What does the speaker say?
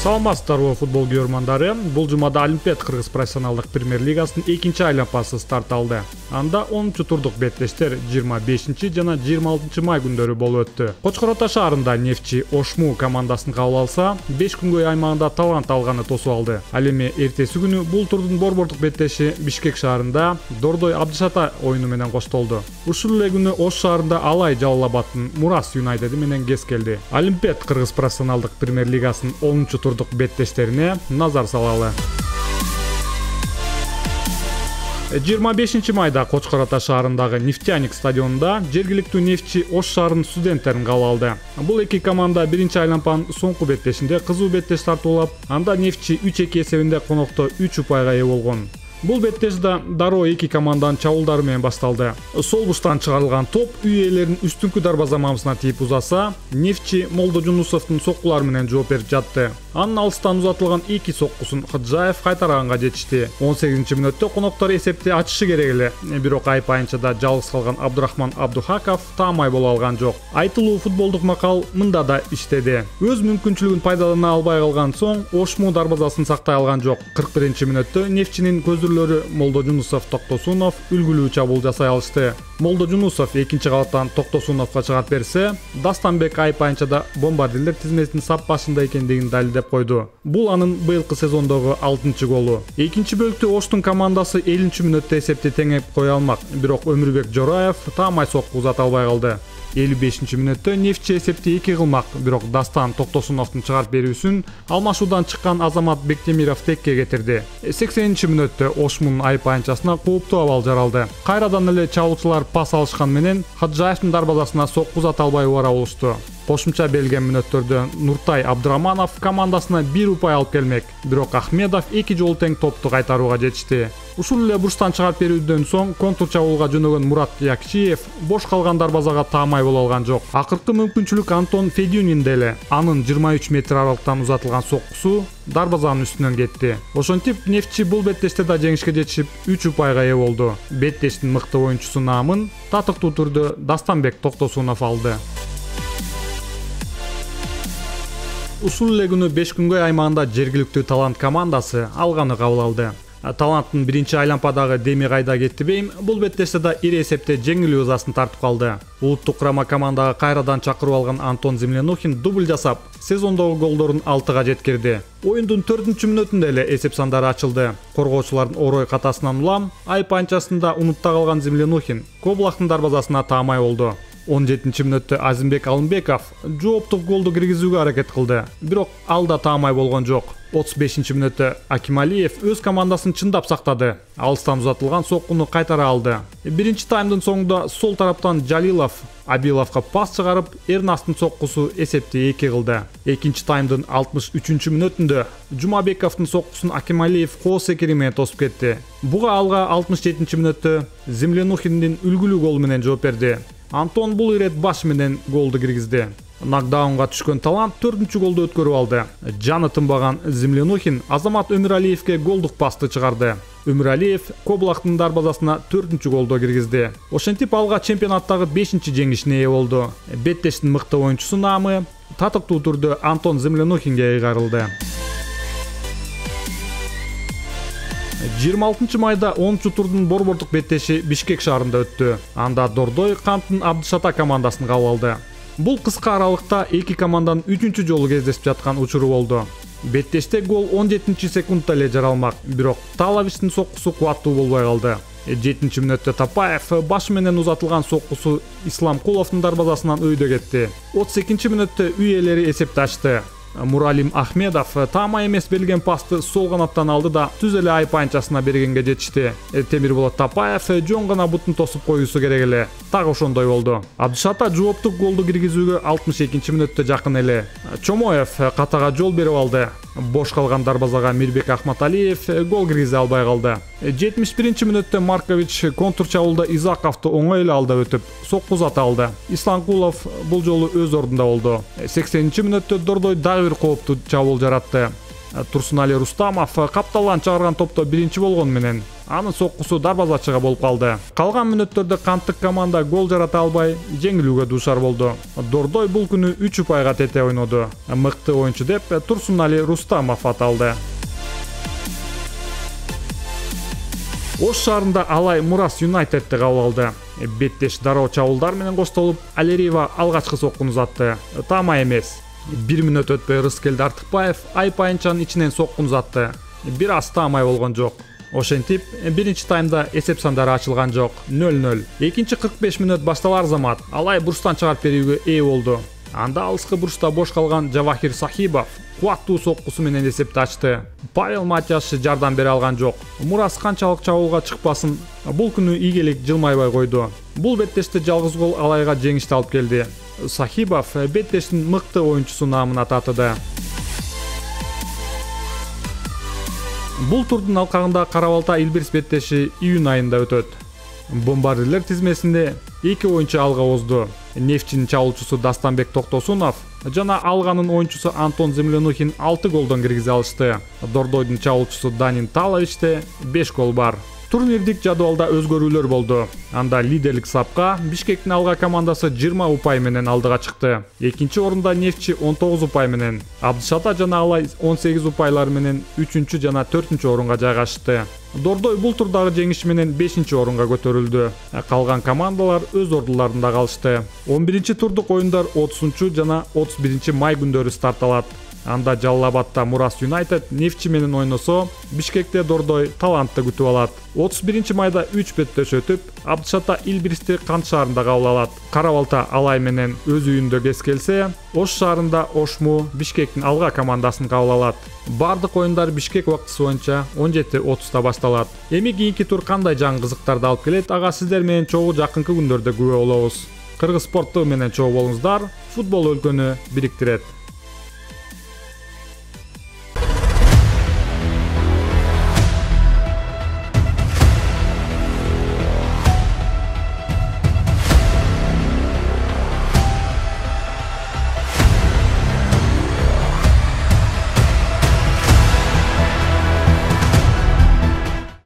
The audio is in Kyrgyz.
Саламатсыздарбы футбол көрөрмандары. Бул жумада Олимпиад Кыргыз профессионалдык премьер лигасынын 2-чи айланпасы старт алды. Анда 10-чу турдук беттештер 25 жана 26 май күндөрү болуп өттү. Кочкор Ата шаарында Нефчи Ошму командасын кабыл алса, 5 күнгөй аймагында талант алганы тосуп алды. Ал эми эртеси күнү бул турдун борбордук беттеши Бишкек шаарында Дордой Абдышата оюну менен коштолду. Ушул эле күнү Ош шаарында Алай Жалал Абадтын Мурас Юнайтеди менен кес келди. Олимпиад Кыргыз профессионалдык премьер лигасынын 10-чу турдук беттештерине назар салалы. 25 майда Кочкор Ата шаарындагы Нефтяник стадионунда жергиликтүү Нефчи Ош шаарынын студенттерин кабыл алды. Бул эки команда биринчи айланпанын соңку беттешинде кызуу беттеш тартуулап, анда Нефчи 3-2 эсебинде конокто 3 упайга ээ болгон. Бул беттеш да дароо эки команданын чабуулдары менен башталды. Сол буштан чыгарылган топ үй ээлеринин үстүнкү дарбаза мамысына тийип узаса, Нефчи Молдожунусовдун соккулары менен жооп берип жатты. Анын алыстан узатылган 2 соккусун Кыджаев кайтараганга жетишти. 18-мүнөттө коноктор эсепти ачышы керек эле. Бирок айпайынчада жалгыз калган Абдурахман Абдухаков таамай боло алган жок. Айтылуу футболдук макал мында да иштеди. Өз мүмкүнчүлүгүн пайдалана албай калган соң Ошму дарбазасын сактай алган жок. 41-мүнөттө Нефчинин көзүрлөрү Молдожунусов, Токтосунов үлгүлүү чабуул жасай алышты. Молдожунусов экинчи кабаттан Токтосуновго чыгат берсе, Дастанбек айпайынчада бомбардирлер тизмесинин сап башында экендигин далилдеп койду. Бул анын быйылкы сезондогу 6-чы голу. Экинчи бөлүктө Оштун командасы 50-мүнөттө эсепти теңеп кое алмак, бирок Өмүрбек Жораев таамай сокку узата албай калды. 55-мүнөттө Нефчи эсепти 2 кылмак, бирок Дастан Токтосуновдун чыгарып берүүсүн алмашуудан чыккан Азамат Бектемиров текке кетирди. 80-мүнөттө Ошмунун айпайынчасына кооптуу абал жаралды. Кайрадан эле чабуулчулар пас алышкан менен Хаджаевдин дарбазасына сокку узата албай убара болушту. Кошумча берилген мүнөттөрдө Нуртай Абдураманов командасына 1 упай алып келмек, бирок Ахмедов 2 жолу тең топту кайтарууга жетишти. Ушул эле бурчтан чыгарып берүүдөн соң контур чабуулга жөнөгөн Мурат Якчиев бош калган дарбазага таамай боло алган жок. Акыркы мүмкүнчүлүк Антон Федюнинде эле. Анын 23 метр аралыктан узатылган соккусу дарбазанын үстүнөн кетти. Ошентип Нефчи бул беттеште да жеңишке жетишип 3 упайга ээ болду. Беттештин мыкты оюнчусу наамын татыктуу түрдө Дастанбек Токтосунов алды. Ушул эле күнү 5 күнгөй аймагында жергиликтүү талант командасы алганы кабыл алды. Таланттын биринчи айланпадагы Деми кайда кетти бейм, бул беттеште да ири эсепте жеңилүү ызасын тартып калды. Улуттук курама командага кайрадан чакырып алган Антон Землянухин дубль жасап, сезондогу голдорун 6-га жеткирди. Оюндун 4-мүнөтүндө эле эсеп сандары ачылды. Коргоочулардын орой катасынан улам, айпанчасында унутта калган Землянухин Коблактын дарбазасына таамай болду. 17-мүнөттө Азимбек Алымбеков жооптук голду киргизүүгө аракет кылды, бирок ал да таамай болгон жок. 35-мүнөттө Акималиев өз командасын чындап сактады. Алыстан узатылган соккуну кайтара алды. Биринчи таймдын соңунда сол тараптан Жалилов Абиловго пас чыгарып, Эрнастын соккусу эсепти 2 кылды. Экинчи таймдын 63-мүнөтүндө Жумабековдун соккусун Акималиев коо секири менен тосуп кетти. Буга алга 67-мүнөттө Землянухиндин үлгүлүү голу менен жооп берди. Антон бул ирет баш менен голду киргизди. Нокдаунга түшкөн талант 4-чү голду өткөрүп алды. Жаны тынбаган Землянухин Азамат Өмүралиевге голдук пасты чыгарды. Өмүралиев Коблактын дарбазасына 4-чү голду киргизди. Ошентип алга чемпионаттагы 5-чи жеңишине ээ болду. Беттештин мыкты оюнчусу наамы татыктуу түрдө Антон Землянухинге ыйгарылды. 26 майда 10-чу турдун борбордук беттеши Бишкек шаарында өттү. Анда Дордой Кантын Абдышата командасын кабыл алды. Бул кыска аралыкта эки команданын 3-чү жолу кездешип жаткан учуру болду. Беттеште гол 17-секундта эле жаралмак, бирок Талабичтин соккусу кубаттуу болбой калды. 7-мүнөттө Тапаев баш менен узатылган соккусу Исламкуловдун дарбазасынан өйдө кетти. 32-мүнөттө үй ээлери эсепти ачты. Муралим Ахмедов таамай эмес берилген пасты сол канаттан алды да түз эле айпанчасына бергенге жетишти. Темирболот Тапаев жон гана бутун тосуп коюусу керек эле. Так ошондой болду. Абдышата жооптук голду киргизүүгө 62-мүнөттө жакын эле. Чомоев катага жол берип алды. Бош калган дарбазага Мирбек Ахматалиев гол киргизе албай калды. 71-мүнөттө Маркович контур чабуулда Изаковду оңой эле алдап өтүп, сокку узата алды. Исламкулов бул жолу өз ордунда болду. 80-мүнөттө Дордой дагы бир кооптуу чабуул жаратты. Турсунали Рустамов капталдан чыгарган топто биринчи болгону менен анын соккусу дарбазачыга болуп калды. Калган мүнөттөрдө канттык команда гол жарата албай жеңилүүгө дуушар болду. Дордой бул күнү 3 упайга тете ойноду. Мыкты оюнчу деп Турсунали Рустамов аталды. Ош шаарында Алай Мурас Юнайтедти кабыл алды. Беттеш дароо чабуулдар менен коштолуп, Алериева алгачкы соккуну узатты. Тама эмес. 1 мүнөт өтпөй Рыскелди Артыкбаев Айпайынчанын ичинен соккуну узатты. Бир аз таамай болгон жок. Ошентип, биринчи таймда эсеп сандары ачылган жок. 0-0. Экинчи 45 мүнөт башталар замат Алай бурчтан чыгарып берүүгө ээ болду. Анда алыскы бурчта бош калган Жавахир Сахибов кубаттуу соккусу менен эсепти ачты. Павел Матяш жардам бере алган жок. Мурас канчалык чабуулга чыкпасын, бул күнү ийгилик жылмайбай койду. Бул беттеште жалгыз гол Алайга жеңишти алып келди. Сахибов беттештин мыкты оюнчусу наамына татыды. Бул турдун алкагында Кара-Балта Илбирс беттеши июнь айында өтөт. Бомбардирлер тизмесинде 2 оюнчу алга озду. Нефтчинин чабуулчусу Дастанбек Токтосунов жана Алганын оюнчусу Антон Землянухин 6 голдон киргизе алышты. Дордойдун чабуулчусу Данин Таловичте 5 гол бар. Турнирдик жадыбалда өзгөрүүлөр болду. Анда лидерлик сапка Бишкектин Алга командасы 20 упай менен алдыга чыкты. Экинчи орунда Нефтчи 19 упай менен, Абдышата жана Алай 18 упайлар менен 3-чү жана 4-чү орунга жайгашты. Дордой бул турдагы жеңиш менен 5-чи орунга көтөрүлдү. Калган командалар өз ордуларында калышты. 11-чи турдук оюндар 30-чу жана 31-чи май күндөрү старт алат. Анда Жалал-Абадта Мурас Юнайтед Нефтчи менен ойносо, Бишкекте Дордой талантты күтүп алат. 31 майда 3 беттеш өтүп, Абдышата Илбирсти Кант шаарында кабыл алат. Кара-Балта Алай менен өз үйүндө кес келсе, Ош шаарында Ошму Бишкектин Алга командасын кабыл алат. Бардык оюндар Бишкек убактысы боюнча 17:30 башталат. Эми кийинки тур кандай жаңы кызыктарды алып келет, ага сиздер менен чогуу жакынкы күндөрдө күбө болобуз. Кыргыз спортту менен чогуу болуңуздар, футбол өлкөнү бириктирет.